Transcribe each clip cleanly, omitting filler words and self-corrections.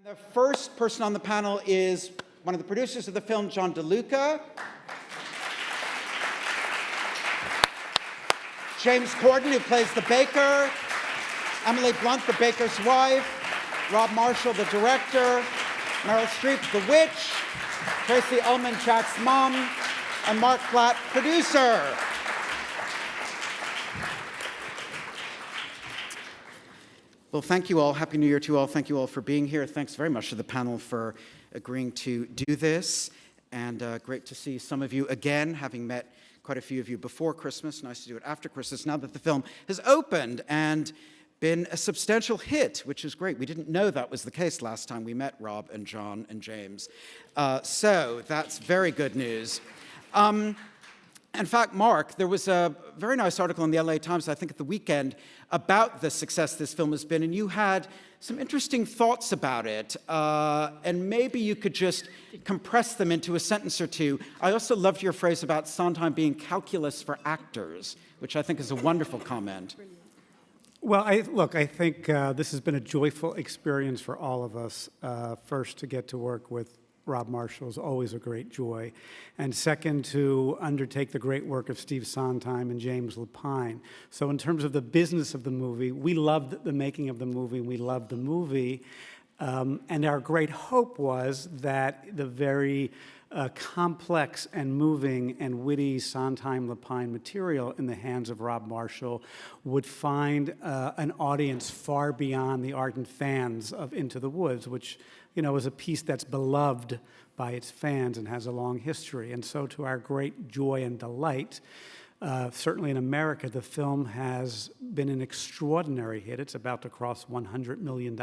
The first person on the panel is one of the producers of the film, John DeLuca. James Corden, who plays the baker. Emily Blunt, the baker's wife. Rob Marshall, the director. Meryl Streep, the witch. Tracey Ullman, Jack's mom. And Marc, Platt, producer. Well, thank you all. Happy New Year to you all. Thank you all for being here. Thanks very much to the panel for agreeing to do this. And great to see some of you again, having met quite a few of you before Christmas. Nice to do it after Christmas, now that the film has opened and been a substantial hit, which is great. We didn't know that was the case last time we met Rob and John and James. So that's very good news. In fact, Marc, there was a very nice article in the LA Times, I think at the weekend, about the success this film has been, and you had some interesting thoughts about it, and maybe you could just compress them into a sentence or two. I also loved your phrase about Sondheim being calculus for actors, which I think is a wonderful comment. Well, I think this has been a joyful experience for all of us. First, to get to work with Rob Marshall is always a great joy. And second, to undertake the great work of Steve Sondheim and James Lapine. So in terms of the business of the movie, we loved the making of the movie, we loved the movie. And our great hope was that the very complex and moving and witty Sondheim Lapine material in the hands of Rob Marshall would find an audience far beyond the ardent fans of Into the Woods, which, you know, is a piece that's beloved by its fans and has a long history. And so to our great joy and delight, certainly in America, the film has been an extraordinary hit. It's about to cross $100 million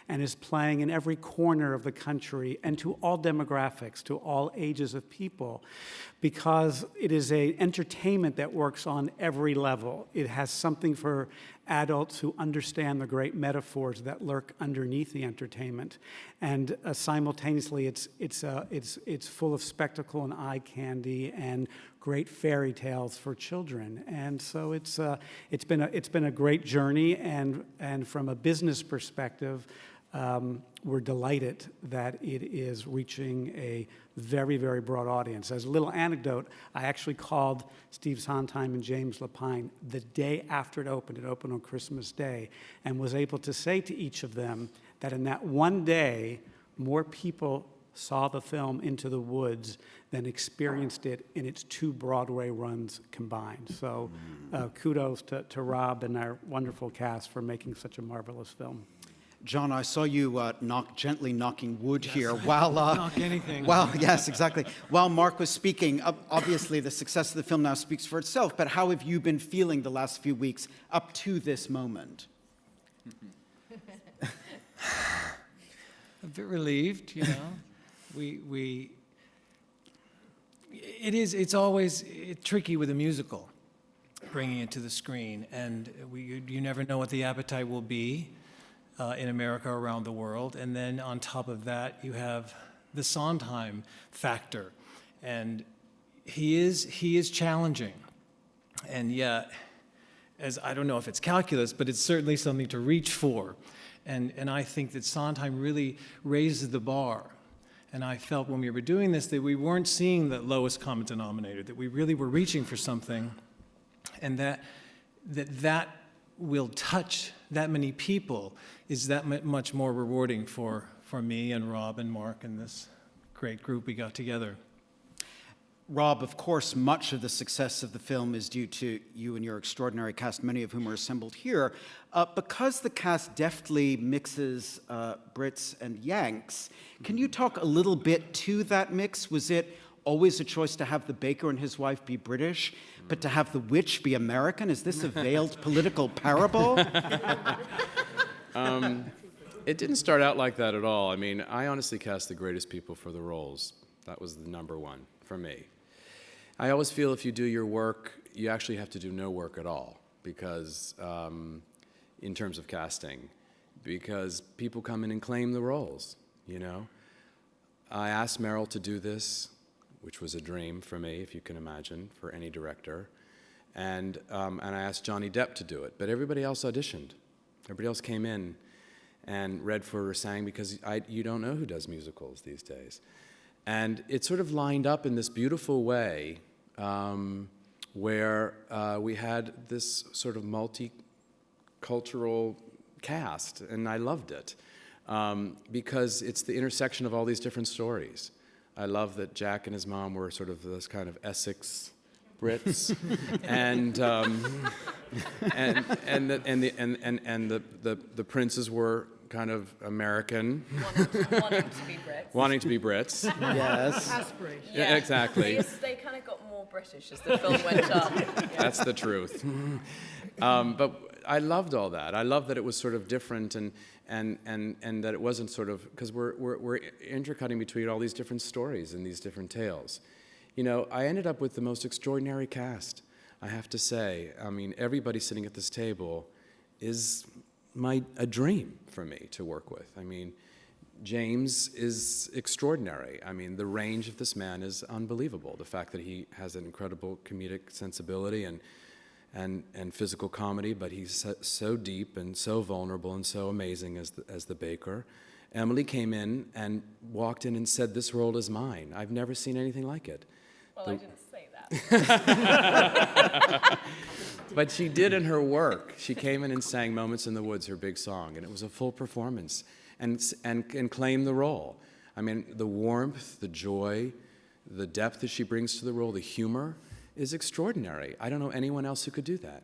and is playing in every corner of the country and to all demographics, to all ages of people, because it is an entertainment that works on every level. It has something for adults who understand the great metaphors that lurk underneath the entertainment, and simultaneously, it's full of spectacle and eye candy and great fairy tales for children. And so it's been a great journey, and from a business perspective, we're delighted that it is reaching a very, very broad audience. As a little anecdote, I actually called Steve Sondheim and James Lapine the day after it opened. It opened on Christmas Day, and was able to say to each of them that in that one day, more people saw the film Into the Woods than experienced it in its 2 Broadway runs combined. So kudos to Rob and our wonderful cast for making such a marvelous film. John, I saw you gently knocking wood here while... knock anything. Well, yes, exactly. While Marc was speaking, obviously the success of the film now speaks for itself, but how have you been feeling the last few weeks up to this moment? A bit relieved, you know. It's always tricky with a musical, bringing it to the screen, and you never know what the appetite will be in America or around the world. And then on top of that, you have the Sondheim factor, and he is challenging, and yet, as I don't know if it's calculus, but it's certainly something to reach for, and I think that Sondheim really raises the bar. And I felt when we were doing this that we weren't seeing the lowest common denominator, that we really were reaching for something, and that will touch that many people is that much more rewarding for me and Rob and Marc and this great group we got together. Rob, of course, much of the success of the film is due to you and your extraordinary cast, many of whom are assembled here. Because the cast deftly mixes Brits and Yanks, can you talk a little bit to that mix? Was it always a choice to have the baker and his wife be British, but to have the witch be American? Is this a veiled political parable? It didn't start out like that at all. I mean, I honestly cast the greatest people for the roles. That was the number one for me. I always feel if you do your work, you actually have to do no work at all, because in terms of casting, because people come in and claim the roles, you know. I asked Meryl to do this, which was a dream for me, if you can imagine, for any director. And I asked Johnny Depp to do it, but everybody else auditioned. Everybody else came in. and Redford or sang, because you don't know who does musicals these days. And it sort of lined up in this beautiful way where we had this sort of multicultural cast, and I loved it because it's the intersection of all these different stories. I love that Jack and his mom were sort of this kind of Essex Brits, and the princes were kind of American, wanting to be Brits. Yes. Aspiration. Yeah, exactly. They kind of got more British as the film went on. That's the truth. But I loved all that. I loved that it was sort of different, and that it wasn't sort of, because we're intercutting between all these different stories and these different tales. You know, I ended up with the most extraordinary cast, I have to say. I mean, everybody sitting at this table is a dream for me to work with. I mean, James is extraordinary. I mean, the range of this man is unbelievable. The fact that he has an incredible comedic sensibility and physical comedy, but he's so deep and so vulnerable and so amazing as the baker. Emily came in and walked in and said, "This role is mine. I've never seen anything like it." Well, I didn't say that. But she did in her work. She came in and sang Moments in the Woods, her big song, and it was a full performance, and claimed the role. I mean, the warmth, the joy, the depth that she brings to the role, the humor is extraordinary. I don't know anyone else who could do that.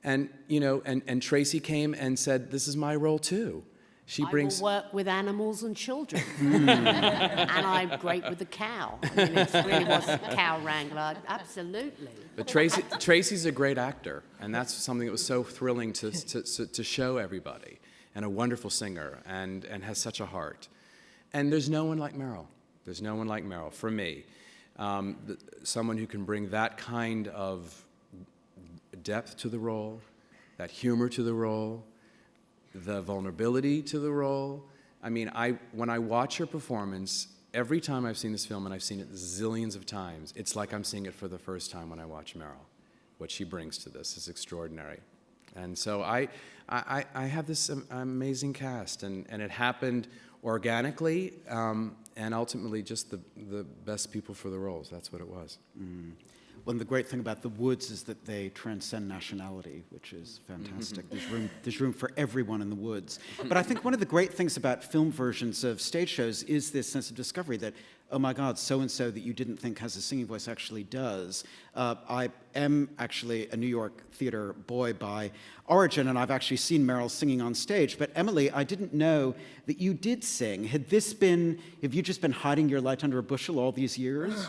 And, you know, and Tracey came and said, "This is my role too." She brings. I will work with animals and children. And I'm great with the cow. I mean, it really was a cow wrangler. Absolutely. But Tracey's a great actor, and that's something that was so thrilling to show everybody, and a wonderful singer, and has such a heart. And there's no one like Meryl. There's no one like Meryl, for me. Someone who can bring that kind of depth to the role, that humor to the role, the vulnerability to the role. I mean, when I watch her performance, every time I've seen this film, and I've seen it zillions of times, it's like I'm seeing it for the first time when I watch Meryl. What she brings to this is extraordinary. And so I have this amazing cast, and it happened organically, and ultimately just the best people for the roles. That's what it was. Mm. Well, the great thing about the Woods is that they transcend nationality, which is fantastic. There's room for everyone in the Woods. But I think one of the great things about film versions of stage shows is this sense of discovery that, oh my God, so-and-so that you didn't think has a singing voice actually does. I am actually a New York theater boy by origin, and I've actually seen Meryl singing on stage. But Emily, I didn't know that you did sing. Have you just been hiding your light under a bushel all these years?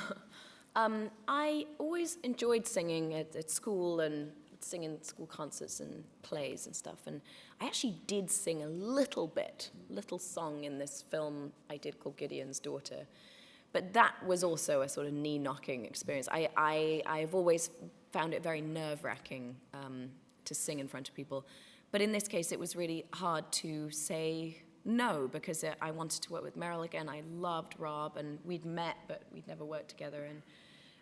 I always enjoyed singing at school and singing school concerts and plays and stuff. And I actually did sing a little song in this film I did called Gideon's Daughter. But that was also a sort of knee-knocking experience. I've always found it very nerve-wracking to sing in front of people. But in this case, it was really hard to say no, because I wanted to work with Meryl again. I loved Rob, and we'd met, but we'd never worked together.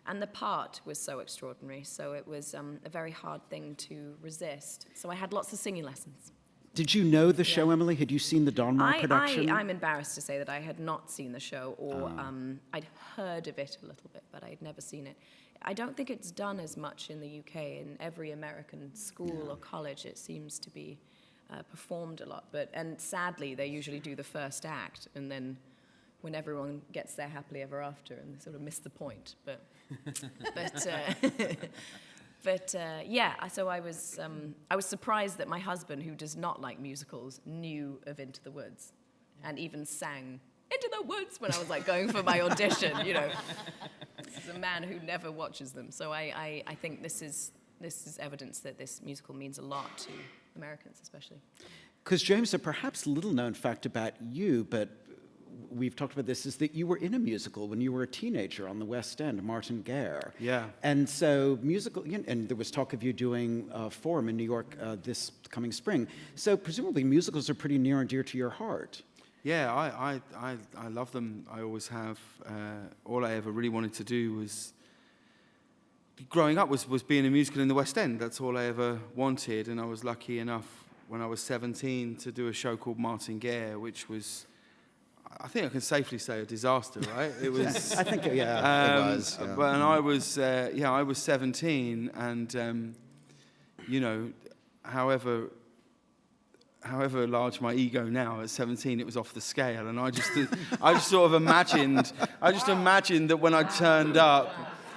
And the part was so extraordinary, so it was a very hard thing to resist. So I had lots of singing lessons. Did you know the show, Emily? Had you seen the Donmar production? I'm embarrassed to say that I had not seen the show, or I'd heard of it a little bit, but I'd never seen it. I don't think it's done as much in the UK. In every American school or college, it seems to be performed a lot. And sadly, they usually do the first act, and then when everyone gets there happily ever after, and they sort of miss the point. Yeah, so I was surprised that my husband, who does not like musicals, knew of Into the Woods, and even sang Into the Woods when I was like going for my audition. You know, this is a man who never watches them. So I think this is evidence that this musical means a lot to Americans, especially. Because James, a perhaps little-known fact about you, but we've talked about this, is that you were in a musical when you were a teenager on the West End, Martin Guerre. Yeah. And so and there was talk of you doing a Forum in New York this coming spring. So presumably musicals are pretty near and dear to your heart. Yeah, I love them. I always have. All I ever really wanted to do was, growing up, was be in a musical in the West End. That's all I ever wanted, and I was lucky enough when I was 17 to do a show called Martin Guerre, which was, I think I can safely say, a disaster, right? It was. I think, it was. Yeah. But and I was, I was 17, and you know, however large my ego now, at 17 it was off the scale, and I just sort of imagined that when I turned up,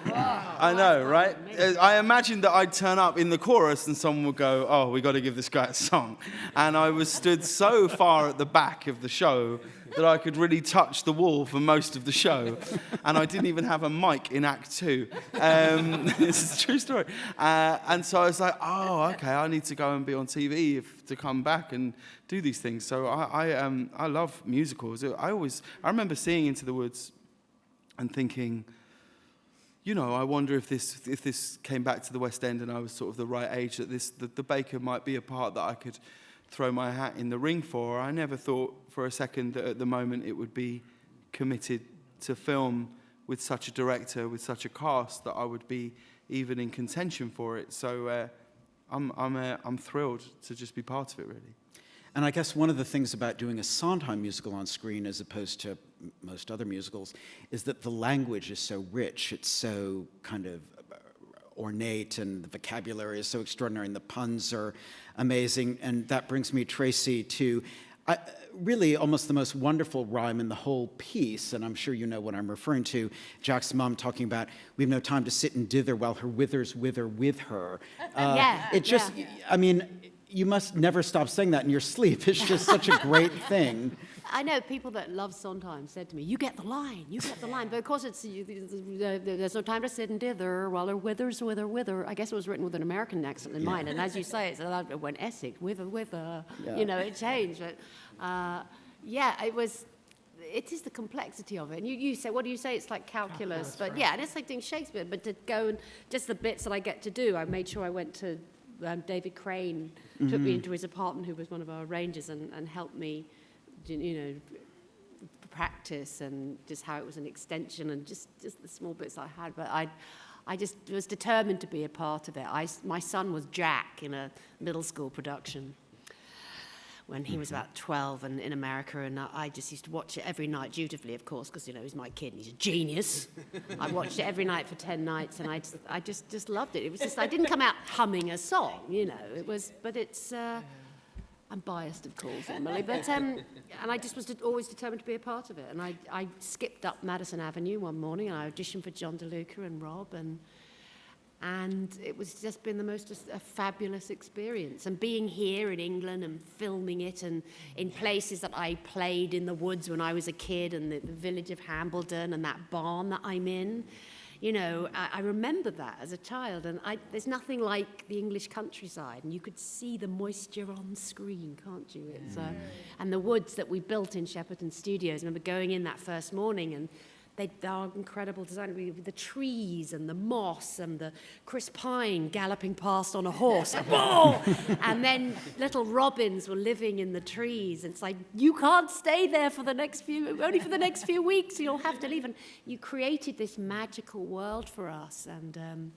I know, right? I imagined that I'd turn up in the chorus and someone would go, "Oh, we got to give this guy a song," and I was stood so far at the back of the show that I could really touch the wall for most of the show, and I didn't even have a mic in Act 2. This is a true story. And so I was like, "Oh, okay, I need to go and be on TV to come back and do these things." So I love musicals. I remember seeing Into the Woods and thinking, you know, I wonder if this came back to the West End and I was sort of the right age, that the Baker might be a part that I could throw my hat in the ring for. I never thought for a second that at the moment it would be committed to film with such a director, with such a cast, that I would be even in contention for it. So I'm thrilled to just be part of it, really. And I guess one of the things about doing a Sondheim musical on screen as opposed to most other musicals is that the language is so rich. It's so kind of ornate, and the vocabulary is so extraordinary, and the puns are amazing. And that brings me, Tracey, to really almost the most wonderful rhyme in the whole piece, and I'm sure you know what I'm referring to. Jack's mom talking about, "We've no time to sit and dither while her withers wither with her." It just, I mean, you must never stop saying that in your sleep. It's just such a great thing. I know people that love Sondheim said to me, "You get the line, you get the line." But of course, there's no time to sit and dither while her withers wither. I guess it was written with an American accent in mind. And as you say, it went Essex, wither. Yeah. You know, it changed. But it is the complexity of it. And you say, what do you say? It's like calculus. But yeah, and it's like doing Shakespeare. But to go and just the bits that I get to do, I made sure I went to David Crane, took me into his apartment, who was one of our arrangers, and helped me, you know, practice, and just how it was an extension, and just the small bits I had. But I just was determined to be a part of it. My son was Jack in a middle school production when he was about 12 and in America, and I just used to watch it every night, dutifully, of course, because, you know, he's my kid and he's a genius. I watched it every night for 10 nights, and I just loved it. It was just, I didn't come out humming a song, you know. It was, but it's, I'm biased, of course, Emily, but, and I just was always determined to be a part of it. And I skipped up Madison Avenue one morning, and I auditioned for John DeLuca and Rob, and it was just been the most a fabulous experience. And being here in England and filming it, and in places that I played in the woods when I was a kid, and the village of Hambledon, and that barn that I'm in, you know, I remember that as a child. And there's nothing like the English countryside, and you could see the moisture on screen, can't you? It's, and the woods that we built in Shepperton Studios. I remember going in that first morning, and they are incredible design, with the trees and the moss and the Chris Pine galloping past on a horse. And then little robins were living in the trees. It's like, you can't stay there for the next few weeks. You'll have to leave. And you created this magical world for us. And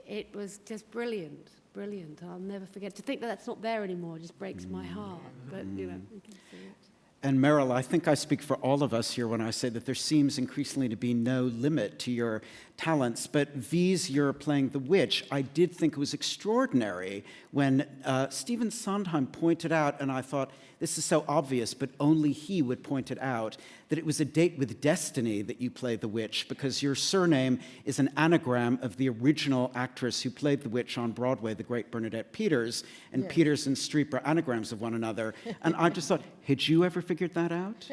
it was just brilliant. I'll never forget. To think that that's not there anymore just breaks my heart. But, you know, you can see it. And Meryl, I think I speak for all of us here when I say that there seems increasingly to be no limit to your talents. But V's, you're playing the witch. I did think it was extraordinary when Stephen Sondheim pointed out, and I thought, this is so obvious, but only he would point it out, that it was a date with destiny that you play the witch, because your surname is an anagram of the original actress who played the witch on Broadway, the great Bernadette Peters, and yes. Peters and Streep are anagrams of one another. And I just thought, had you ever figured that out?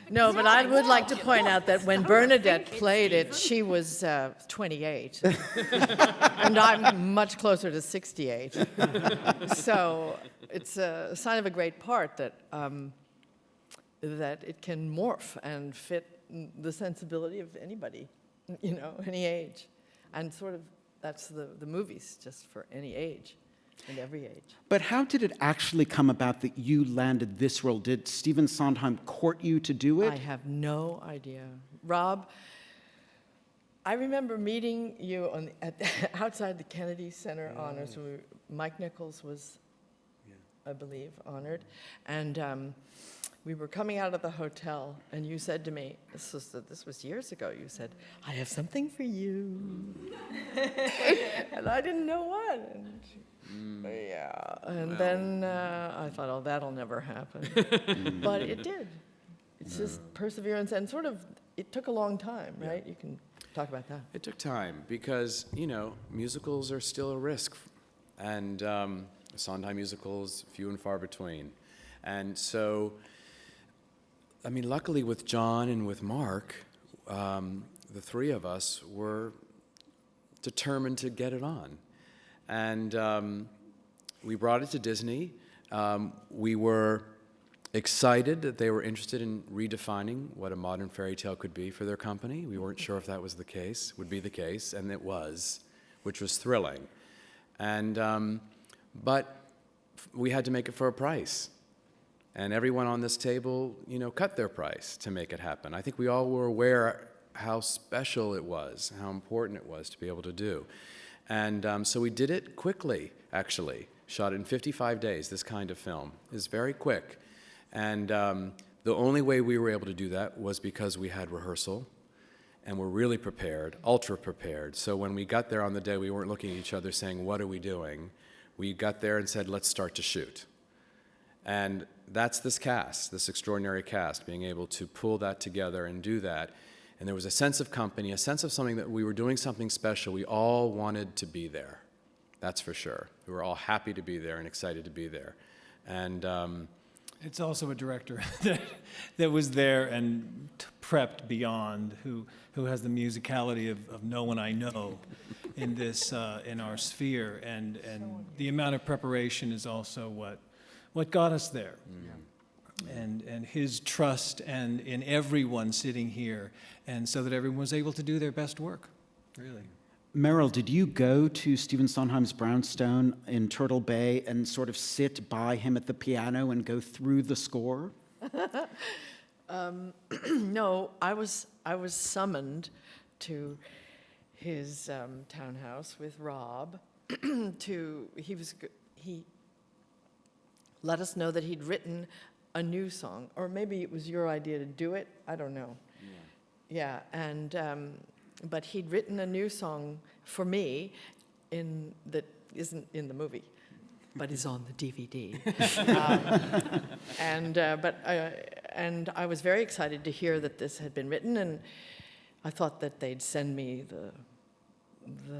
No, but I would like to point out that when Bernadette played it, she was 28, and I'm much closer to 68. So it's a sign of a great part that that it can morph and fit the sensibility of anybody, you know, any age, and sort of that's the movies, just for any age. And every age. But how did it actually come about that you landed this role? Did Stephen Sondheim court you to do it? I have no idea. Rob I remember meeting you outside the Kennedy Center Honors, where Mike Nichols was, I believe, honored. And we were coming out of the hotel, and you said to me, this was years ago, you said, "I have something for you." And I didn't know what. And, and then I thought, oh, that'll never happen. But it did. It's just perseverance, and sort of, it took a long time, right? You can talk about that. It took time because, musicals are still a risk. And Sondheim musicals, few and far between. And so, I mean, luckily with John and with Marc, the three of us were determined to get it on. And we brought it to Disney. We were excited that they were interested in redefining what a modern fairy tale could be for their company. We weren't sure if that was the case, would be the case, and it was, which was thrilling. And, but we had to make it for a price. And everyone on this table, cut their price to make it happen. I think we all were aware how special it was, how important it was to be able to do. And so we did it quickly, actually. Shot it in 55 days, this kind of film. It's very quick. And the only way we were able to do that was because we had rehearsal and were really prepared, ultra prepared. So when we got there on the day, we weren't looking at each other saying, what are we doing? We got there and said, let's start to shoot. And that's this cast, this extraordinary cast, being able to pull that together and do that. And there was a sense of company, a sense of something that we were doing something special. We all wanted to be there, that's for sure. We were all happy to be there and excited to be there. And it's also a director that was there and prepped beyond, who has the musicality of no one I know in this in our sphere, and the amount of preparation is also what got us there, and his trust and in everyone sitting here, and so that everyone was able to do their best work, really. Meryl, did you go to Stephen Sondheim's Brownstone in Turtle Bay and sort of sit by him at the piano and go through the score? No, I was summoned to his townhouse with Rob. He let us know that he'd written a new song, or maybe it was your idea to do it. I don't know. Yeah, and but he'd written a new song for me that isn't in the movie, but is on the DVD. And I was very excited to hear that this had been written, and I thought that they'd send me the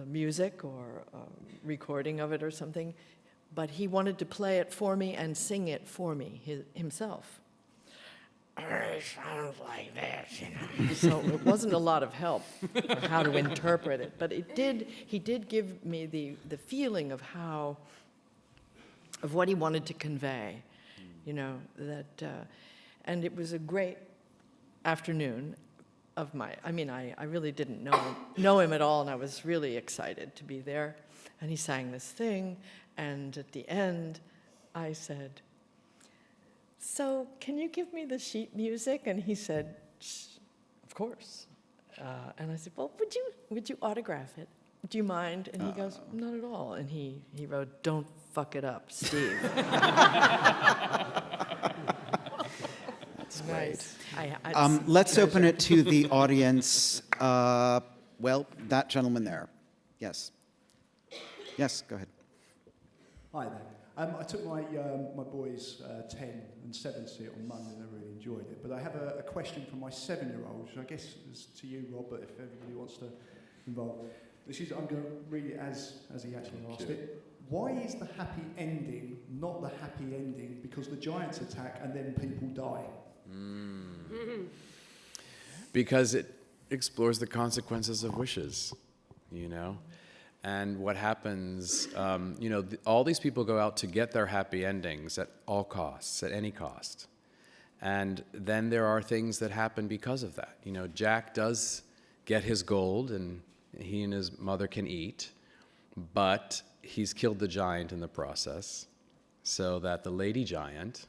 music or a recording of it or something, but he wanted to play it for me and sing it for me himself. It sounds like this, So it wasn't a lot of help for how to interpret it, but he did give me the feeling of what he wanted to convey, and it was a great afternoon I really didn't know him at all, and I was really excited to be there, and he sang this thing, and at the end, I said, "So, can you give me the sheet music?" And he said, "Of course." And I said, "Well, would you autograph it? Do you mind?" And he goes, "Not at all." And he wrote, "Don't fuck it up, Steve." That's great. Nice. Let's open it to the audience. That gentleman there. Yes. Yes, go ahead. Hi there. I took my boys 10 and 7 to see it on Monday, and I really enjoyed it. But I have a question from my 7-year-old, which I guess is to you, Rob, but if everybody wants to involve. I'm going to read it as he actually asked it. Why is the happy ending not the happy ending? Because the giants attack and then people die. Because it explores the consequences of wishes, And what happens, all these people go out to get their happy endings at all costs, at any cost. And then there are things that happen because of that. Jack does get his gold, and he and his mother can eat, but he's killed the giant in the process, so that the lady giant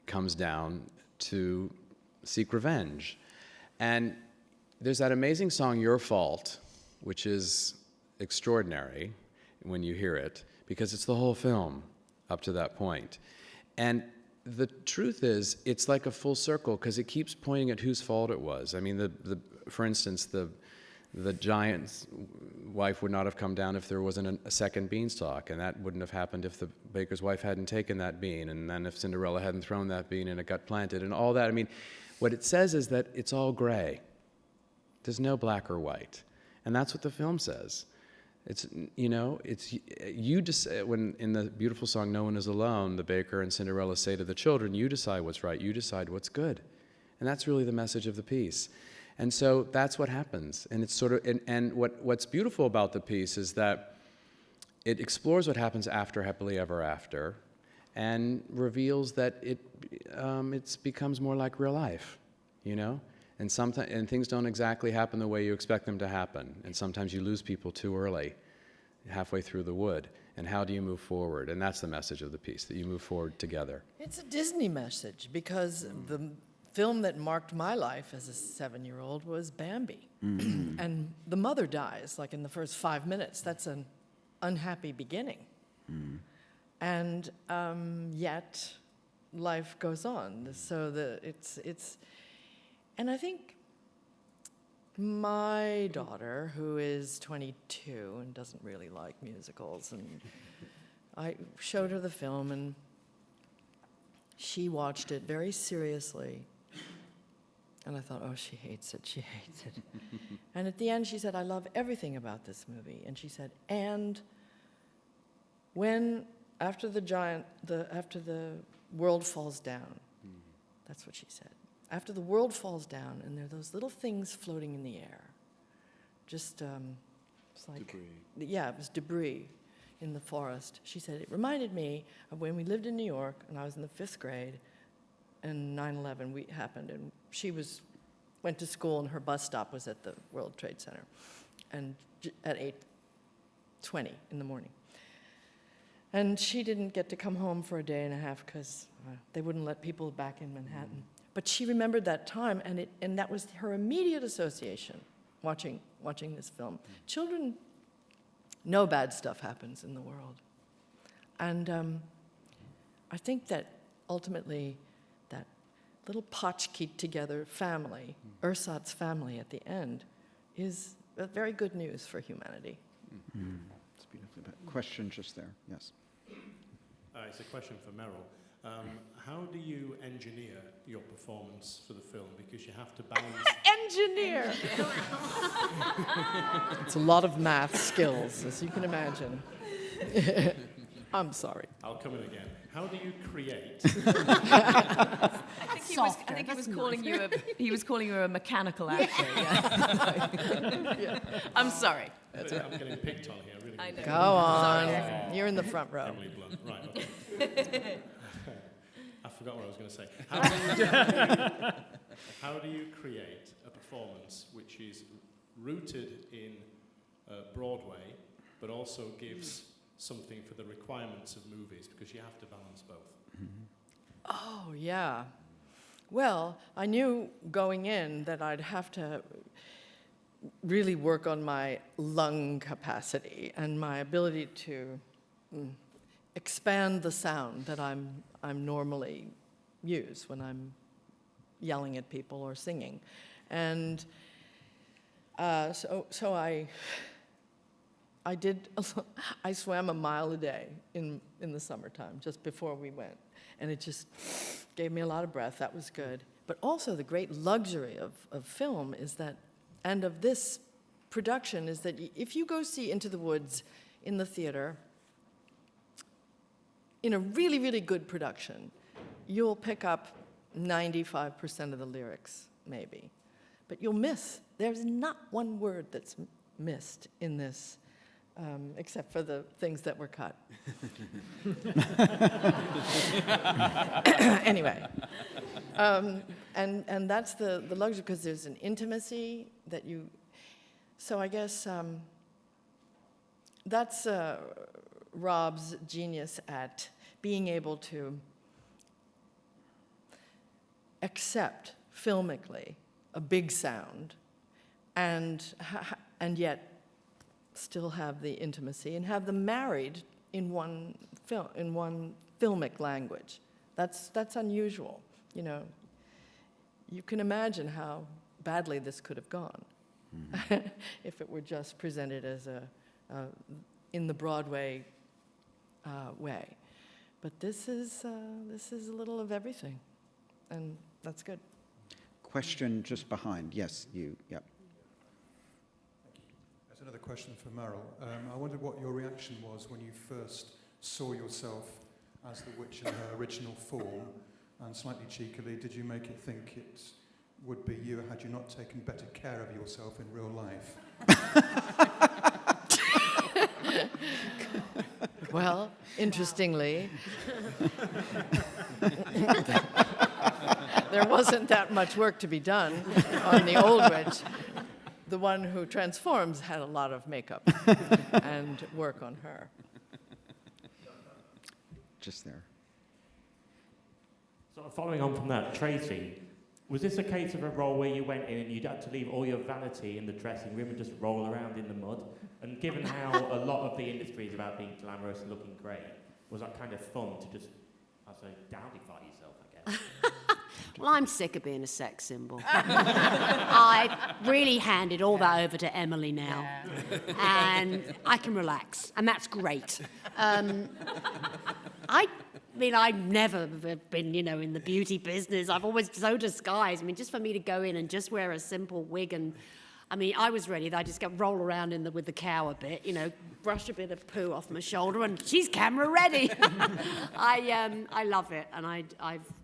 comes down to seek revenge. And there's that amazing song, Your Fault, which is extraordinary when you hear it, because it's the whole film up to that point. And the truth is, it's like a full circle, because it keeps pointing at whose fault it was. I mean, for instance, the giant's wife would not have come down if there wasn't a second beanstalk, and that wouldn't have happened if the baker's wife hadn't taken that bean, and then if Cinderella hadn't thrown that bean and it got planted, and all that. I mean, what it says is that it's all gray. There's no black or white. And that's what the film says. It's, you know, it's, you when in the beautiful song, No One Is Alone, the baker and Cinderella say to the children, you decide what's right, you decide what's good. And that's really the message of the piece. And so that's what happens. And it's sort of, and what's beautiful about the piece is that it explores what happens after Happily Ever After and reveals that it becomes more like real life, you know? And things don't exactly happen the way you expect them to happen. And sometimes you lose people too early, halfway through the wood. And how do you move forward? And that's the message of the piece, that you move forward together. It's a Disney message, because the film that marked my life as a 7-year-old was Bambi. And the mother dies, like in the first 5 minutes. That's an unhappy beginning. And yet, life goes on. So it's and I think my daughter, who is 22 and doesn't really like musicals, and I showed her the film, and she watched it very seriously. And I thought, oh, she hates it. And at the end, she said, I love everything about this movie. And she said, and after the world falls down, that's what she said. After the world falls down, and there are those little things floating in the air, just it's like debris. Yeah, it was debris in the forest. She said it reminded me of when we lived in New York, and I was in the 5th grade, and 9/11 happened, and she went to school, and her bus stop was at the World Trade Center, and at 8:20 in the morning. And she didn't get to come home for a day and a half because they wouldn't let people back in Manhattan. But she remembered that time, and that was her immediate association, watching this film. Children know bad stuff happens in the world. And I think that ultimately that little potchkey together family, Ursat's family at the end, is very good news for humanity. It's beautifully put. Question just there, yes. It's a question for Meryl. How do you engineer your performance for the film? Because you have to balance... Engineer! It's a lot of math skills, as you can imagine. I'm sorry. I'll come in again. How do you create? I think he was calling you a mechanical actor. Yeah. I'm sorry. I'm getting picked on here. Really. I know. Go on. Sorry. You're in the front row. Emily Blunt. Right, okay. I forgot what I was going to say. How do you create a performance which is rooted in Broadway, but also gives something for the requirements of movies, because you have to balance both? Oh, yeah. Well, I knew going in that I'd have to really work on my lung capacity and my ability to expand the sound that I'm normally use when I'm yelling at people or singing. And so I swam a mile a day in the summertime, just before we went. And it just gave me a lot of breath. That was good. But also the great luxury of film is that, and of this production, is that if you go see Into the Woods in the theater, in a really, really good production, you'll pick up 95% of the lyrics, maybe. But you'll miss. There's not one word that's missed in this, except for the things that were cut. Anyway. And that's the luxury, because there's an intimacy that you... So I guess that's Rob's genius at being able to accept filmically a big sound and yet still have the intimacy and have them married in one filmic language. That's unusual. You know, you can imagine how badly this could have gone if it were just presented as in the Broadway way. But this is a little of everything, and that's good. Question just behind. Yes, you. Yep. There's another question for Meryl. I wondered what your reaction was when you first saw yourself as the witch in her original form, and slightly cheekily, did you make it think it would be you had you not taken better care of yourself in real life? Well, interestingly, there wasn't that much work to be done on the old witch. The one who transforms had a lot of makeup and work on her. Just there. Sort of following on from that, Tracey, was this a case of a role where you went in and you'd had to leave all your vanity in the dressing room and just roll around in the mud? And given how a lot of the industry is about being glamorous and looking great, was that kind of fun to just, I'd say, dowdify yourself, I guess? Well, I'm sick of being a sex symbol. I've really handed all that over to Emily now. And I can relax, and that's great. I mean, I've never been, in the beauty business. I've always so disguised. I mean, just for me to go in and just wear a simple wig and, I was ready that I just roll around with the cow a bit, brush a bit of poo off my shoulder, and she's camera ready. I love it, and I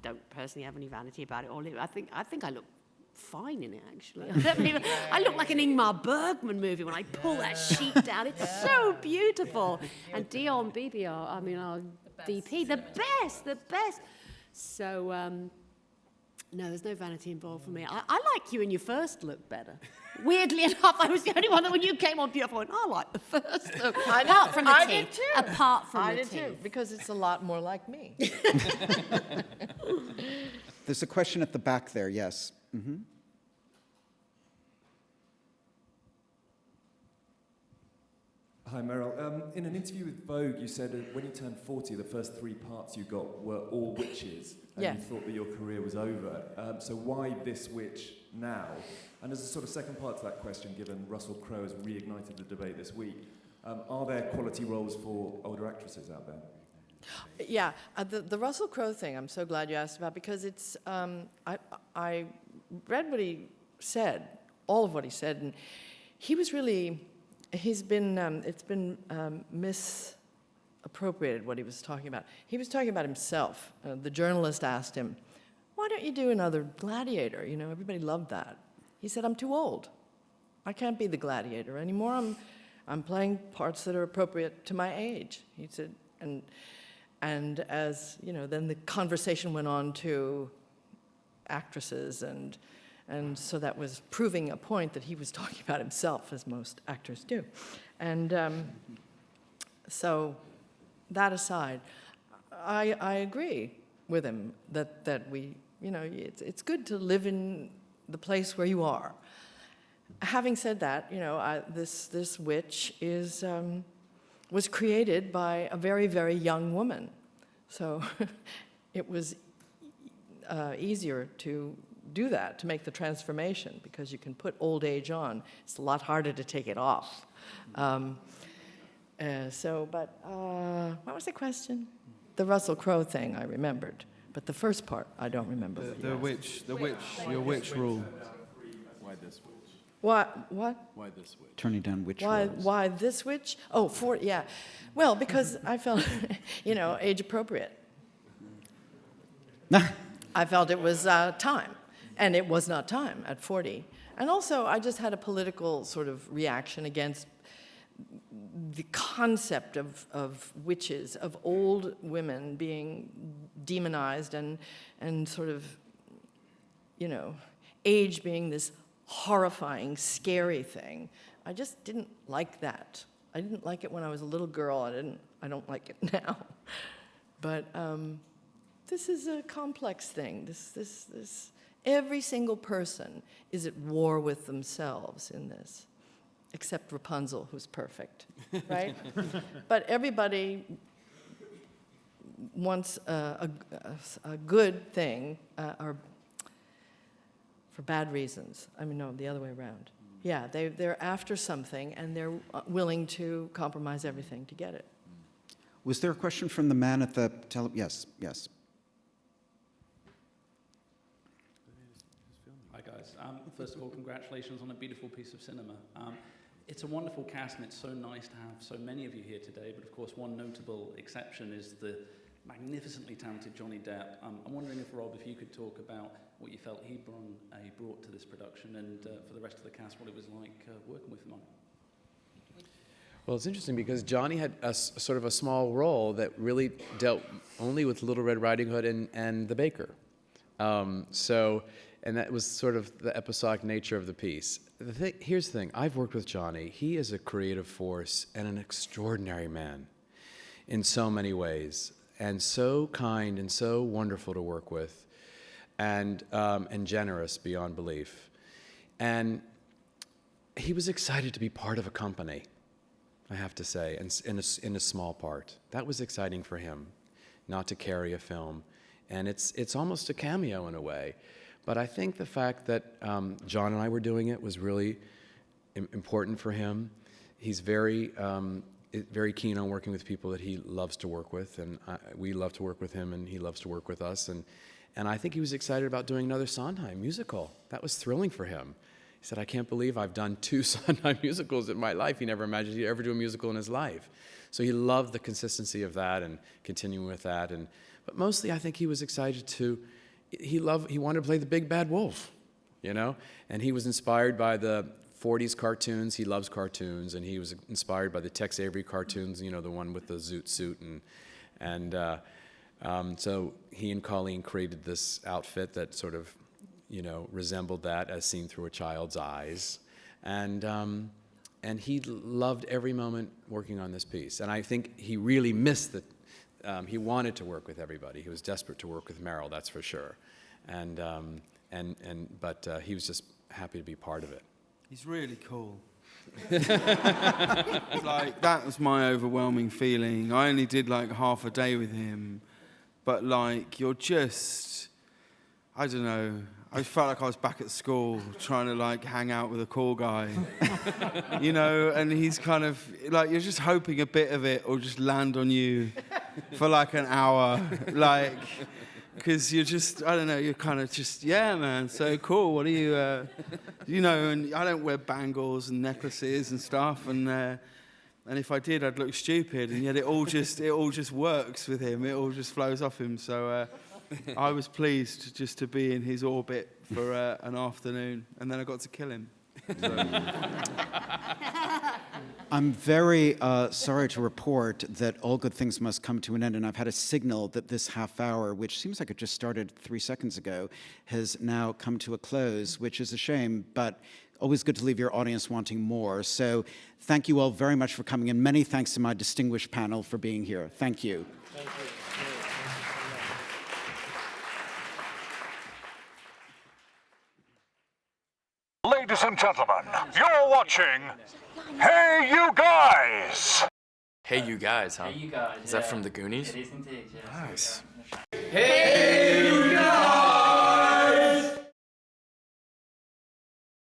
don't personally have any vanity about it. I think I look fine in it, actually. I look like an Ingmar Bergman movie when I pull that sheet down. It's so beautiful. And Dion BBR, our DP, the best. So, no, there's no vanity involved for me. I like you in your first look better. Weirdly enough, I was the only one that when you came on beautiful, I went, I like the first look. Apart from the I tea. did too. Apart from I the did tea. too, because it's a lot more like me. There's a question at the back there. Yes. Mm-hmm. Hi, Meryl. In an interview with Vogue, you said when you turned 40, the first 3 parts you got were all witches, and Yeah. you thought that your career was over. So why this witch now? And as a sort of second part to that question, given Russell Crowe has reignited the debate this week, are there quality roles for older actresses out there? Yeah, the Russell Crowe thing, I'm so glad you asked about, because it's, I read what he said, all of what he said, and he was really, it's been misappropriated what he was talking about. He was talking about himself. The journalist asked him, why don't you do another Gladiator? Everybody loved that. He said, I'm too old. I can't be the Gladiator anymore. I'm playing parts that are appropriate to my age. He said, and as, then the conversation went on to actresses, and so that was proving a point that he was talking about himself, as most actors do. And so that aside, I agree with him that we, it's good to live in the place where you are. Having said that, this witch was created by a very, very young woman. So it was easier to do that, to make the transformation, because you can put old age on. It's a lot harder to take it off. What was the question? The Russell Crowe thing I remembered, but the first part I don't remember. Your witch rule. Why this witch? What? Why this witch? Turning down witch Why, roles. why this witch? Oh, yeah. Well, because I felt, age appropriate. I felt it was time, and it was not time at 40. And also, I just had a political sort of reaction against the concept of witches, of old women being demonized and sort of, age being this horrifying, scary thing. I just didn't like that. I didn't like it when I was a little girl. I don't like it now. But this is a complex thing. This Every single person is at war with themselves in this, except Rapunzel, who's perfect, right? But everybody wants a good thing, or for bad reasons. I mean, no, the other way around. Yeah, they're after something, and they're willing to compromise everything to get it. Was there a question from the man at the Yes, yes. Hi guys. First of all, congratulations on a beautiful piece of cinema. It's a wonderful cast, and it's so nice to have so many of you here today. But of course, one notable exception is the magnificently talented Johnny Depp. I'm wondering if, Rob, if you could talk about what you felt he brought to this production, and for the rest of the cast, what it was like working with him on it. Well, it's interesting because Johnny had sort of a small role that really dealt only with Little Red Riding Hood and the baker. And that was sort of the episodic nature of the piece. Here's the thing. I've worked with Johnny. He is a creative force and an extraordinary man in so many ways, and so kind and so wonderful to work with, and generous beyond belief. And he was excited to be part of a company, I have to say, in a small part. That was exciting for him, not to carry a film. And it's almost a cameo in a way. But I think the fact that John and I were doing it was really important for him. He's very keen on working with people that he loves to work with, and we love to work with him, and he loves to work with us. And I think he was excited about doing another Sondheim musical. That was thrilling for him. He said, I can't believe I've done 2 Sondheim musicals in my life. He never imagined he'd ever do a musical in his life. So he loved the consistency of that and continuing with that. But mostly I think he was excited he wanted to play the big bad wolf, you know? And he was inspired by the 40s cartoons. He loves cartoons, and he was inspired by the Tex Avery cartoons, you know, the one with the zoot suit. So he and Colleen created this outfit that sort of, you know, resembled that as seen through a child's eyes. And he loved every moment working on this piece. And I think he really missed the he wanted to work with everybody. He was desperate to work with Meryl, that's for sure. But he was just happy to be part of it. He's really cool. Like, that was my overwhelming feeling. I only did like half a day with him, but like, you're just, I don't know. I felt like I was back at school trying to like hang out with a cool guy, you know, and he's kind of like, you're just hoping a bit of it will just land on you for like an hour, like, because you're just, I don't know, you're kind of just, yeah, man, so cool. What are you, you know, and I don't wear bangles and necklaces and stuff, and if I did, I'd look stupid, and yet it all just works with him. It all just flows off him. So I was pleased just to be in his orbit for an afternoon, and then I got to kill him. So. I'm very sorry to report that all good things must come to an end, and I've had a signal that this half hour, which seems like it just started 3 seconds ago, has now come to a close, which is a shame, but always good to leave your audience wanting more. So thank you all very much for coming, and many thanks to my distinguished panel for being here. Thank you. Thank you. Ladies and gentlemen, you're watching Hey You Guys! Hey You Guys, huh? Hey You Guys. Is that from the Goonies? It is indeed, yes. Nice. Hey